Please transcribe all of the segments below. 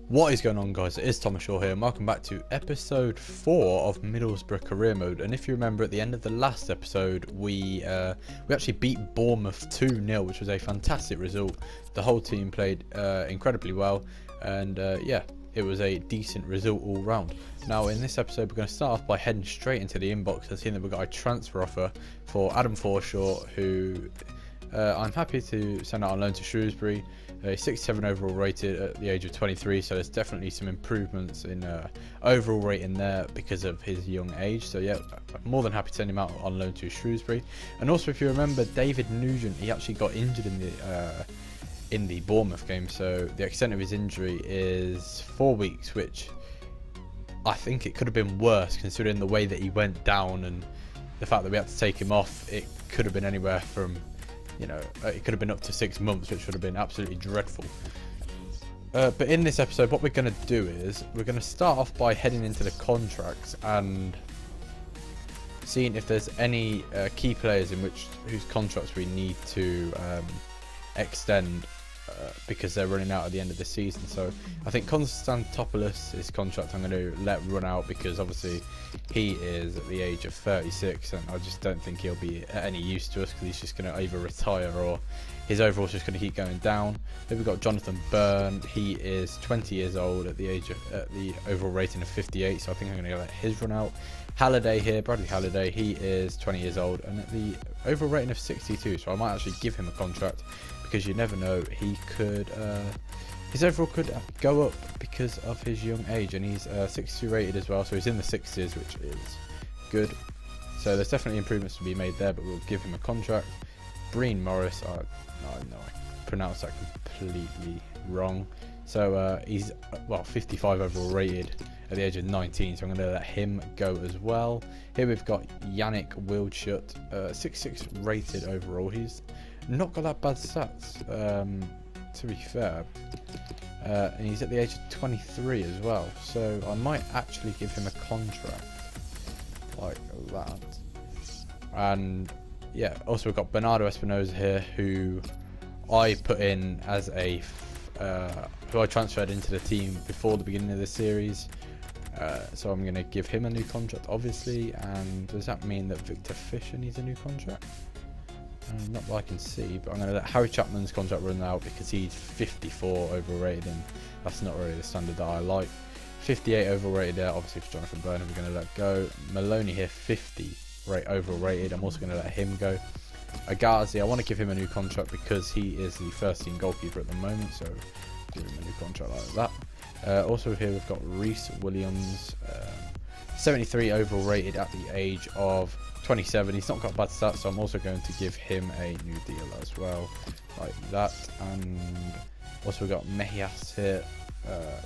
What is going on, guys? It is Thomas Shaw here and welcome back to episode 4 of Middlesbrough Career Mode. And if you remember, at the end of the last episode we actually beat Bournemouth 2-0, which was a fantastic result. The whole team played incredibly well, and yeah, it was a decent result all round. Now in this episode we're going to start off by heading straight into the inbox and seeing that we've got a transfer offer for Adam Forshaw, who I'm happy to send out on loan to Shrewsbury. 67 overall rated at the age of 23, so there's definitely some improvements in overall rating there because of his young age. So yeah, I'm more than happy to send him out on loan to Shrewsbury. And also, if you remember, David Nugent, he actually got injured in the Bournemouth game, so the extent of his injury is 4 weeks, which I think it could have been worse considering the way that he went down and the fact that we had to take him off. It could have been anywhere from, it could have been up to 6 months, which would have been absolutely dreadful. But in this episode, what we're going to do is we're going to start off by heading into the contracts and seeing if there's any key players whose contracts we need to extend because they're running out at the end of the season. So I think Konstantopoulos, his contract, I'm going to let run out because obviously he is at the age of 36 and I just don't think he'll be any use to us because he's just going to either retire or his overall's just going to keep going down. Then we've got Jonathan Byrne. He is 20 years old at the overall rating of 58, so I think I'm going to let his run out. Halliday here, Bradley Halliday, he is 20 years old and at the overall rating of 62, so I might actually give him a contract because you never know, he could his overall could go up because of his young age, and he's 62 rated as well, so he's in the 60s, which is good. So there's definitely improvements to be made there, but we'll give him a contract. Breen Morris, I pronounced that completely wrong. So he's 55 overall rated at the age of 19, so I'm going to let him go as well. Here we've got Yannick Wildschut, 66 rated overall. He's not got that bad stats, to be fair, and he's at the age of 23 as well, so I might actually give him a contract like that. And yeah, also we've got Bernardo Espinosa here, who I put in as who I transferred into the team before the beginning of the series, so I'm going to give him a new contract obviously. And does that mean that Victor Fisher needs a new contract? Not that I can see, but I'm going to let Harry Chapman's contract run out because he's 54 overrated and that's not really the standard that I like. 58 overrated there, obviously for Jonathan Byrne, we're going to let go. Maloney here, 50 overrated, I'm also going to let him go. Agazi, I want to give him a new contract because he is the first team goalkeeper at the moment, so give him a new contract like that. Also here we've got Reece Williams, 73 overrated at the age of 27. He's not got bad stats, so I'm also going to give him a new deal as well, like that. And also we've got Mejias here,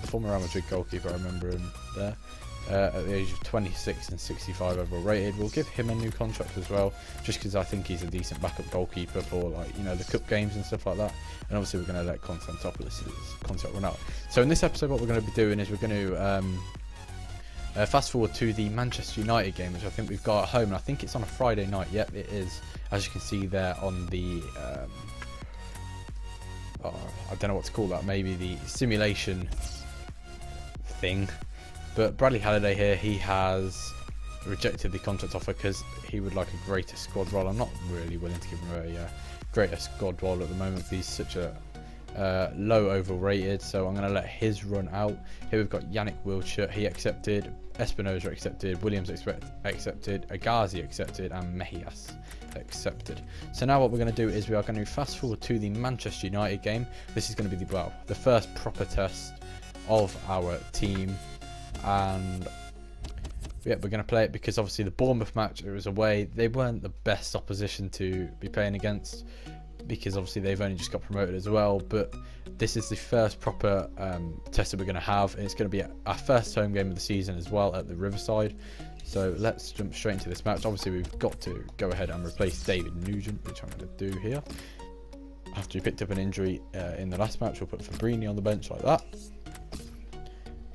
the former Real Madrid goalkeeper, I remember him there, at the age of 26 and 65 overrated. We'll give him a new contract as well, just because I think he's a decent backup goalkeeper for, like, the cup games and stuff like that. And obviously we're going to let Konstantopoulos' contract run out. So in this episode what we're going to be doing is we're going to fast forward to the Manchester United game, which I think we've got at home, and I think it's on a Friday night. Yep, it is, as you can see there on the I don't know what to call that, maybe the simulation thing. But Bradley Halliday here, he has rejected the contract offer because he would like a greater squad role. I'm not really willing to give him a greater squad role at the moment because he's such a low overrated, so I'm going to let his run out. Here we've got Yannick Wildschut, he accepted. Espinosa accepted. Williams accepted. Agazi accepted, and Mejias accepted. So now what we're going to do is we are going to fast forward to the Manchester United game. This is going to be the first proper test of our team, and yeah, we're going to play it because obviously the Bournemouth match, it was away. They weren't the best opposition to be playing against, because obviously they've only just got promoted as well. But this is the first proper test that we're going to have, and it's going to be our first home game of the season as well at the Riverside. So let's jump straight into this match. Obviously we've got to go ahead and replace David Nugent, which I'm going to do here. After he picked up an injury in the last match, we'll put Fabrini on the bench like that,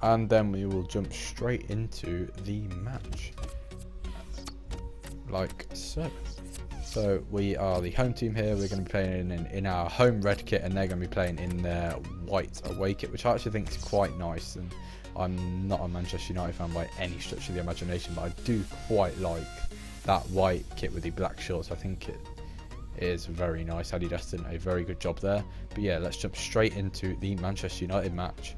and then we will jump straight into the match like so. So we are the home team here. We're going to be playing in our home red kit, and they're going to be playing in their white away kit, which I actually think is quite nice. And I'm not a Manchester United fan by any stretch of the imagination, but I do quite like that white kit with the black shorts. I think it is very nice. Adidas did a very good job there. But yeah, let's jump straight into the Manchester United match.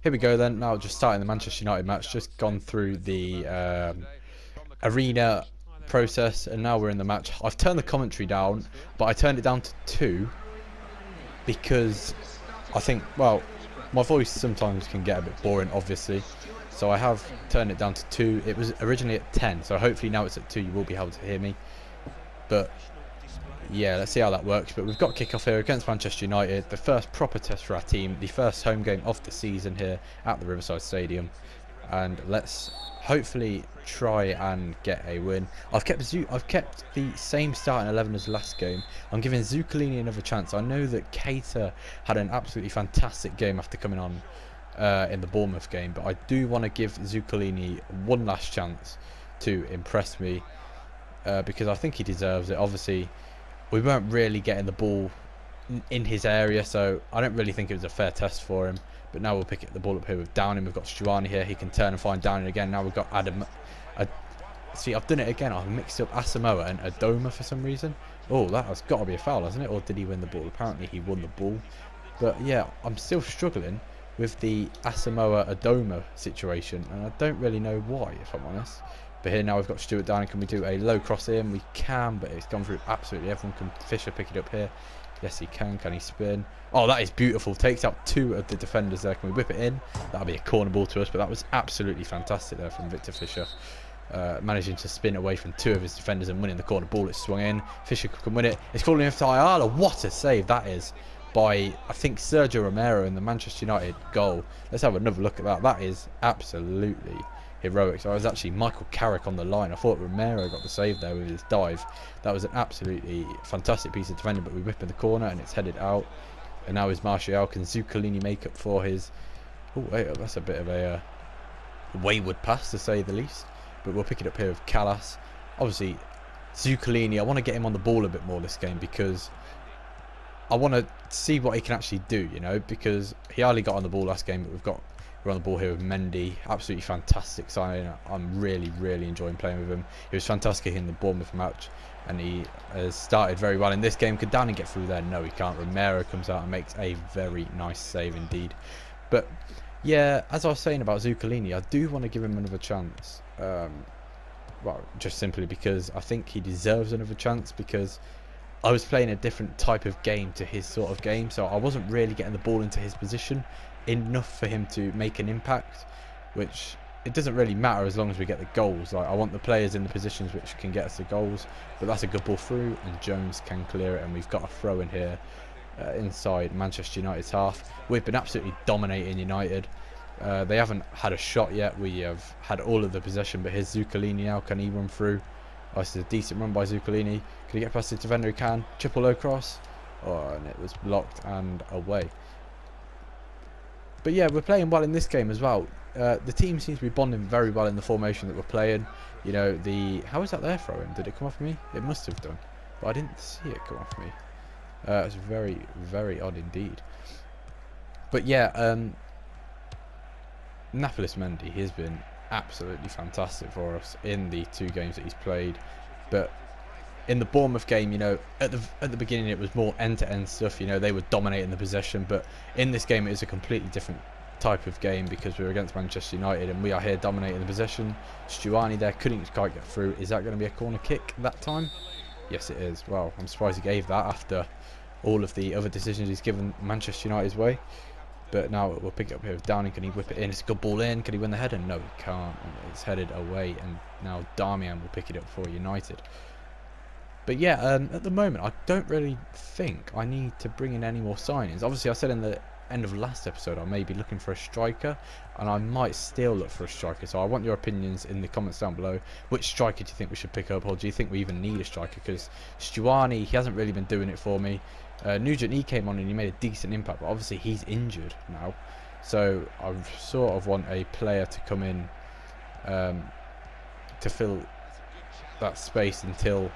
Here we go then. Now just starting the Manchester United match, just gone through the arena process, and now we're in the match. I've turned the commentary down, but I turned it down to 2 because I think, well, my voice sometimes can get a bit boring, obviously, so I have turned it down to 2. It was originally at 10, so hopefully now it's at 2 you will be able to hear me. But yeah, let's see how that works. But we've got kick-off here against Manchester United, the first proper test for our team, the first home game of the season here at the Riverside Stadium, and let's hopefully try and get a win. I've kept the same starting 11 as last game. I'm giving Zuccolini another chance. I know that Keita had an absolutely fantastic game after coming on in the Bournemouth game, but I do want to give Zuccolini one last chance to impress me because I think he deserves it. Obviously, we weren't really getting the ball in his area, so I don't really think it was a fair test for him. But now we'll pick the ball up here with Downing. We've got Stuani here. He can turn and find Downing again. Now we've got Adam. See, I've done it again. I've mixed up Asamoah and Adoma for some reason. Oh, that has got to be a foul, hasn't it? Or did he win the ball? Apparently he won the ball. But yeah, I'm still struggling with the Asamoah-Adoma situation, and I don't really know why, if I'm honest. But here now we've got Stuart Downing. Can we do a low cross in? We can, but it's gone through absolutely everyone. Can Fisher pick it up here? Yes, he can. Can he spin? Oh, that is beautiful. Takes out 2 of the defenders there. Can we whip it in? That'll be a corner ball to us, but that was absolutely fantastic there from Victor Fisher. Managing to spin away from 2 of his defenders and winning the corner ball. It's swung in. Fisher can win it. It's falling in for Ayala. What a save that is by, I think, Sergio Romero in the Manchester United goal. Let's have another look at that. That is absolutely heroic. So I was actually Michael Carrick on the line. I thought Romero got the save there with his dive. That was an absolutely fantastic piece of defending, but we whip in the corner and it's headed out. And now is Martial. Can Zuccolini make up for his... Oh, wait, that's a bit of a wayward pass, to say the least. But we'll pick it up here with Callas. Obviously, Zuccolini, I want to get him on the ball a bit more this game because I want to see what he can actually do, you know, because he hardly got on the ball last game, but we're on the ball here with Mendy. Absolutely fantastic signing. I'm really enjoying playing with him. He was fantastic in the Bournemouth match, and he has started very well in this game. Could Downing get through there? No, he can't. Romero comes out and makes a very nice save indeed. But yeah, as I was saying about Zuccolini, I do want to give him another chance. Well, just simply because I think he deserves another chance, because I was playing a different type of game to his sort of game, so I wasn't really getting the ball into his position enough for him to make an impact, which it doesn't really matter as long as we get the goals. Like, I want the players in the positions which can get us the goals, but that's a good ball through and Jones can clear it, and we've got a throw in here inside Manchester United's half. We've been absolutely dominating United. They haven't had a shot yet. We have had all of the possession, but here's Zuccolini now. Can he run through? Oh, this is a decent run by Zuccolini. Can he get past the defender? He can. Triple low cross. Oh, and it was blocked and away. But yeah, we're playing well in this game as well. The team seems to be bonding very well in the formation that we're playing. You know, how was that there throw-in? Did it come off me? It must have done, but I didn't see it come off me. It's very odd indeed. But yeah, Napolis Mendy has been absolutely fantastic for us in the 2 games that he's played. But in the Bournemouth game, you know, at the beginning it was more end-to-end stuff. You know, they were dominating the possession, but in this game it is a completely different type of game because we're against Manchester United and we are here dominating the possession. Stuani there couldn't quite get through. Is that going to be a corner kick that time? Yes, it is. Well, I'm surprised he gave that after all of the other decisions he's given Manchester United's way. But now we'll pick it up here with Downing. Can he whip it in? It's a good ball in. Can he win the header? No, he can't. It's headed away, and now Darmian will pick it up for United. But yeah, at the moment, I don't really think I need to bring in any more signings. Obviously, I said in the end of last episode I may be looking for a striker, and I might still look for a striker. So I want your opinions in the comments down below. Which striker do you think we should pick up, or do you think we even need a striker? Because Stuani, he hasn't really been doing it for me. Nugent, he came on and he made a decent impact, but obviously he's injured now. So I sort of want a player to come in to fill that space until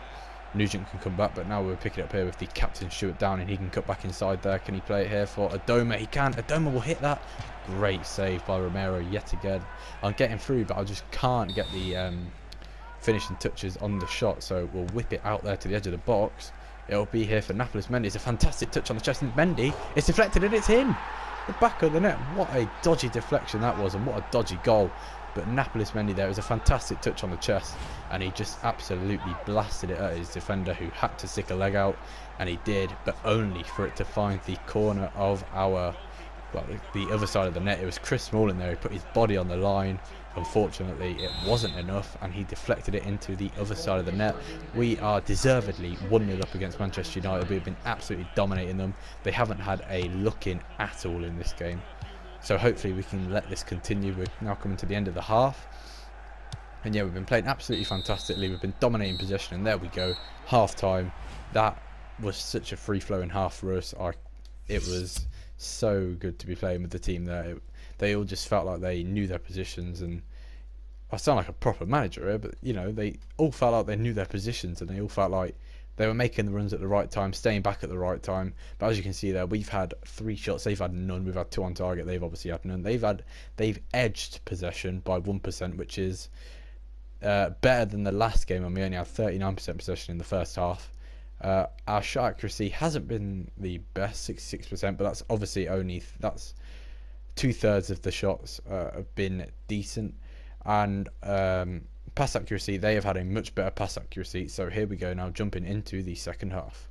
Nugent can come back, but now we're picking it up here with the captain Stuart down, and he can cut back inside there. Can he play it here for Adoma? He can. Adoma will hit that. Great save by Romero yet again. I'm getting through, but I just can't get the finishing touches on the shot, so we'll whip it out there to the edge of the box. It'll be here for Napolis Mendy. It's a fantastic touch on the chest, and Mendy, it's deflected, and it's in the back of the net. What a dodgy deflection that was, and what a dodgy goal. But Napolis Mendy there, it was a fantastic touch on the chest, and he just absolutely blasted it at his defender, who had to stick a leg out, and he did, but only for it to find the corner of our, well, the other side of the net. It was Chris Smalling there, he put his body on the line. Unfortunately, it wasn't enough, and he deflected it into the other side of the net. We are deservedly 1-0 up against Manchester United. We've been absolutely dominating them. They haven't had a look in at all in this game. So hopefully we can let this continue. We're now coming to the end of the half. And yeah, we've been playing absolutely fantastically. We've been dominating possession, and there we go. Half time. That was such a free-flowing half for us. It was so good to be playing with the team there. They all just felt like they knew their positions, and I sound like a proper manager here, but you know, they all felt like they knew their positions, and they all felt like they were making the runs at the right time, staying back at the right time. But as you can see there, we've had 3 shots, they've had none. We've had 2 on target, they've obviously had none. They've edged possession by 1%, which is better than the last game, and we only had 39% possession in the first half. Our shot accuracy hasn't been the best, 66%, but that's obviously only, that's 2/3 of the shots have been decent, and pass accuracy, they have had a much better pass accuracy. So here we go now, jumping into the second half.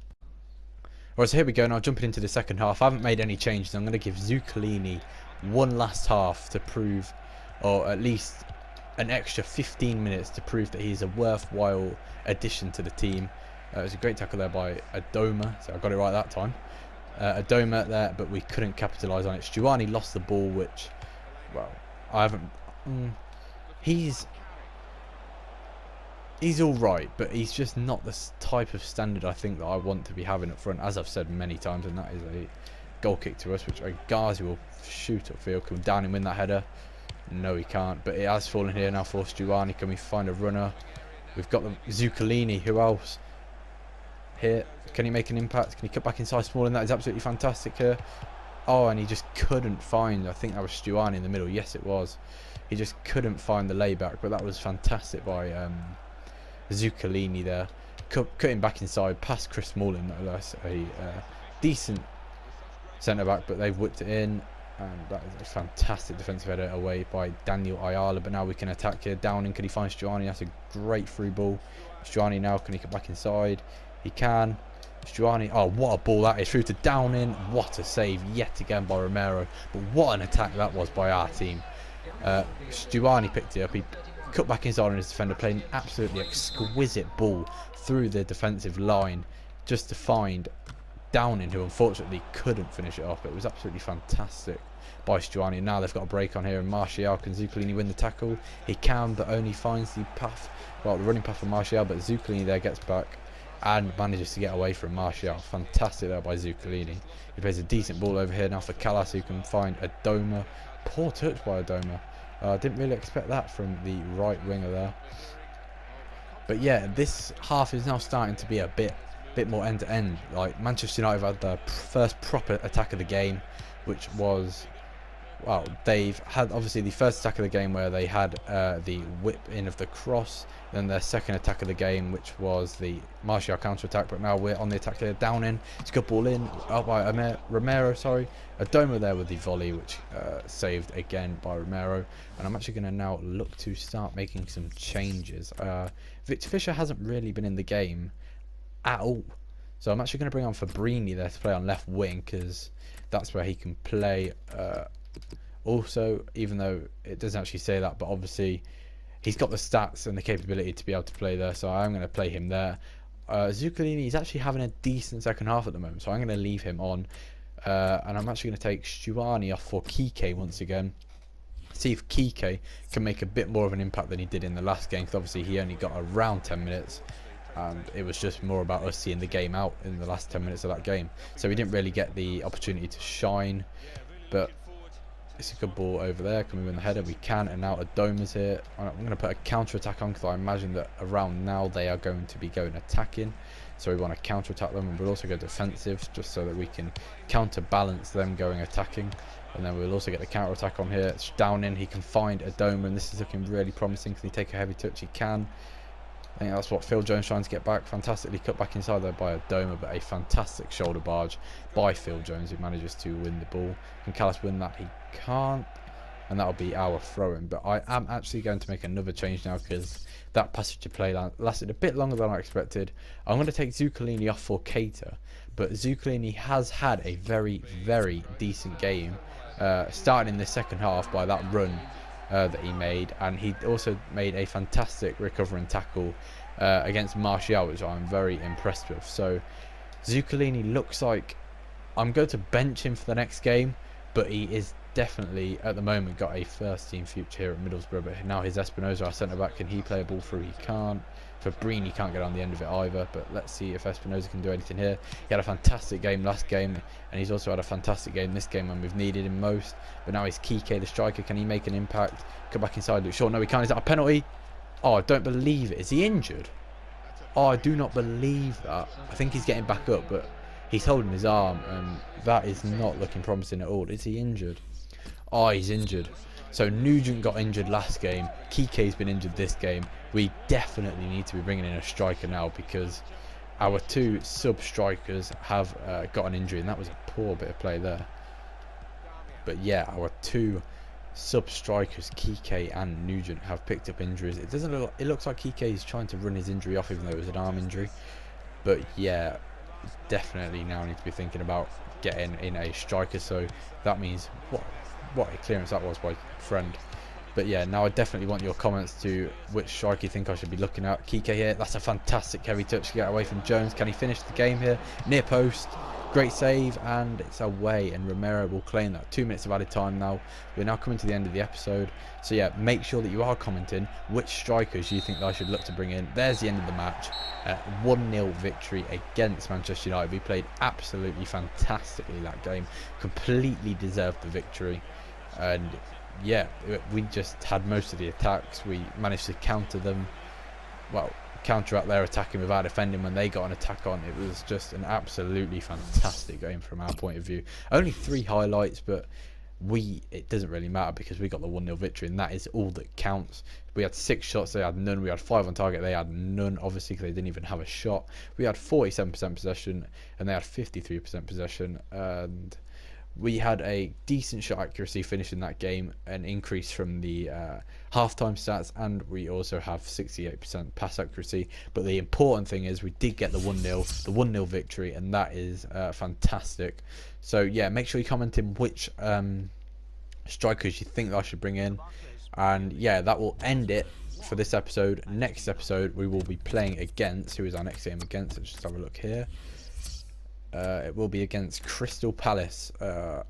Alright, so here we go now, jumping into the second half. I haven't made any changes. I'm going to give Zuccolini one last half to prove, or at least an extra 15 minutes to prove that he's a worthwhile addition to the team. It was a great tackle there by Adoma, so I got it right that time. Adoma there, but we couldn't capitalise on it. Stuani lost the ball, which, well, I haven't. He's all right, but he's just not the type of standard I think that I want to be having up front, as I've said many times, and that is a goal kick to us, which Ghazi will shoot upfield. Can down and win that header? No, he can't, but it has fallen here now for Stuani. Can we find a runner? We've got the Zuccolini. Who else? Here, can he make an impact? Can he cut back inside Smalling? That is absolutely fantastic here. Oh, and he just couldn't find, I think that was Stuani in the middle. Yes, it was. He just couldn't find the layback, but that was fantastic by Zuccolini there. Cutting back inside past Chris Smalling. That's a decent centre-back, but they've whipped it in. And that is a fantastic defensive header away by Daniel Ayala. But now we can attack here. Downing, can he find Stuani? That's a great through ball. Stuani now, can he cut back inside? He can. Stuani, oh, what a ball that is. Through to Downing. What a save yet again by Romero. But what an attack that was by our team. Stuani picked it up. He cut back inside on his defender, playing an absolutely exquisite ball through the defensive line just to find Downing, who unfortunately couldn't finish it off. It was absolutely fantastic by Stuani. Now they've got a break on here, and Martial, can Zuccolini win the tackle? He can, but only finds the path, well, the running path for Martial, but Zuccolini there gets back and manages to get away from Martial. Fantastic there by Zuccolini. He plays a decent ball over here now for Callas, who can find Adoma. Poor touch by Adoma. Didn't really expect that from the right winger there. But yeah, this half is now starting to be a bit more end to end. Like, Manchester United have had their first proper attack of the game, which was, well, they've had obviously the first attack of the game where they had the whip in of the cross, then their second attack of the game, which was the Martial counter attack. But now we're on the attack here. Down it's a good ball in, out by Romero, sorry. Adoma there with the volley, which saved again by Romero. And I'm actually going to now look to start making some changes. Victor Fisher hasn't really been in the game at all, so I'm actually going to bring on Fabrini there to play on left wing, because that's where he can play. Also, even though it doesn't actually say that, but obviously he's got the stats and the capability to be able to play there, so I'm going to play him there. Zuccolini is actually having a decent second half at the moment, so I'm going to leave him on, and I'm actually going to take Stuani off for Kike once again. See if Kike can make a bit more of an impact than he did in the last game, because obviously he only got around 10 minutes. And it was just more about us seeing the game out in the last 10 minutes of that game. So we didn't really get the opportunity to shine. But It's a good ball over there. Can we win the header? We can. And now Adoma's here. I'm going to put a counter attack on because I imagine that around now they are going to be going attacking. So we want to counter attack them, and we'll also go defensive just so that we can counterbalance them going attacking. And then we'll also get the counter attack on here. It's down in. He can find Adoma, and this is looking really promising. Can he take a heavy touch? He can. I think that's what Phil Jones trying to get back. Fantastically cut back inside there by Adoma, but a fantastic shoulder barge by Phil Jones, who manages to win the ball. Can Callis win that? He can't, and that'll be our throw-in. But I am actually going to make another change now because that passage of play lasted a bit longer than I expected. I'm going to take Zuccolini off for Keita, but Zuccolini has had a very, very decent game, starting in the second half by that run that he made, and he also made a fantastic recovering tackle against Martial, which I'm very impressed with. So Zuccolini looks like I'm going to bench him for the next game, but he is definitely at the moment got a first team future here at Middlesbrough. But now his Espinosa, our centre back, can he play a ball through? He can't. Fabrini can't get on the end of it either, but let's see if Espinosa can do anything here. He had a fantastic game last game, and he's also had a fantastic game this game when we've needed him most. But now he's Kike, the striker. Can he make an impact? Come back inside, Luke Shaw. No, he can't. Is that a penalty? Oh, I don't believe it. Is he injured? Oh, I do not believe that. I think he's getting back up, but he's holding his arm, and that is not looking promising at all. Is he injured? Oh, he's injured. So Nugent got injured last game. Kike's been injured this game. We definitely need to be bringing in a striker now because our two sub-strikers have got an injury, and that was a poor bit of play there. But yeah, our two sub-strikers, Kike and Nugent, have picked up injuries. It doesn't look. It looks like Kike is trying to run his injury off, even though it was an arm injury. But yeah, definitely now need to be thinking about getting in a striker. So that means what a clearance that was by Friend. But yeah, now I definitely want your comments to which striker you think I should be looking at. Kike here, that's a fantastic heavy touch to get away from Jones. Can he finish the game here? Near post, great save, and it's away, and Romero will claim that. 2 minutes of added time now. We're now coming to the end of the episode. So yeah, make sure that you are commenting which strikers you think that I should look to bring in. There's the end of the match. 1-0 victory against Manchester United. We played absolutely fantastically that game. Completely deserved the victory. And yeah, we just had most of the attacks. We managed to counter them, well, counteract their attacking without defending when they got an attack on. It was just an absolutely fantastic game from our point of view. Only 3 highlights, but it doesn't really matter because we got the 1-0 victory, and that is all that counts. We had 6 shots, they had none. We had 5 on target, they had none, obviously, because they didn't even have a shot. We had 47% possession, and they had 53% possession, and we had a decent shot accuracy finishing that game, an increase from the halftime stats, and we also have 68% pass accuracy. But the important thing is we did get the 1-0 victory, and that is fantastic. So yeah, make sure you comment in which strikers you think that I should bring in, and yeah, that will end it for this episode. Next episode we will be playing against, who is our next game against? Let's just have a look here. It will be against Crystal Palace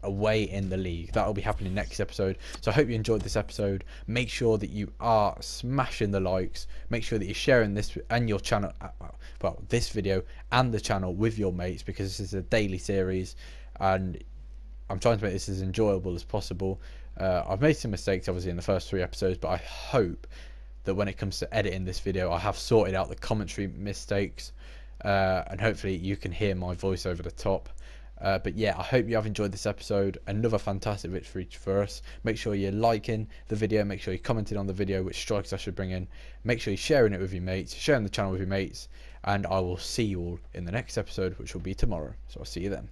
away in the league. That will be happening next episode. So I hope you enjoyed this episode. Make sure that you are smashing the likes. Make sure that you're sharing this and your channel, well, this video and the channel with your mates, because this is a daily series and I'm trying to make this as enjoyable as possible. I've made some mistakes obviously in the first 3 episodes, but I hope that when it comes to editing this video I have sorted out the commentary mistakes. And hopefully you can hear my voice over the top. But yeah, I hope you have enjoyed this episode. Another fantastic victory for us. Make sure you're liking the video. Make sure you commented on the video which strikers I should bring in. Make sure you're sharing it with your mates, sharing the channel with your mates, and I will see you all in the next episode, which will be tomorrow. So I'll see you then.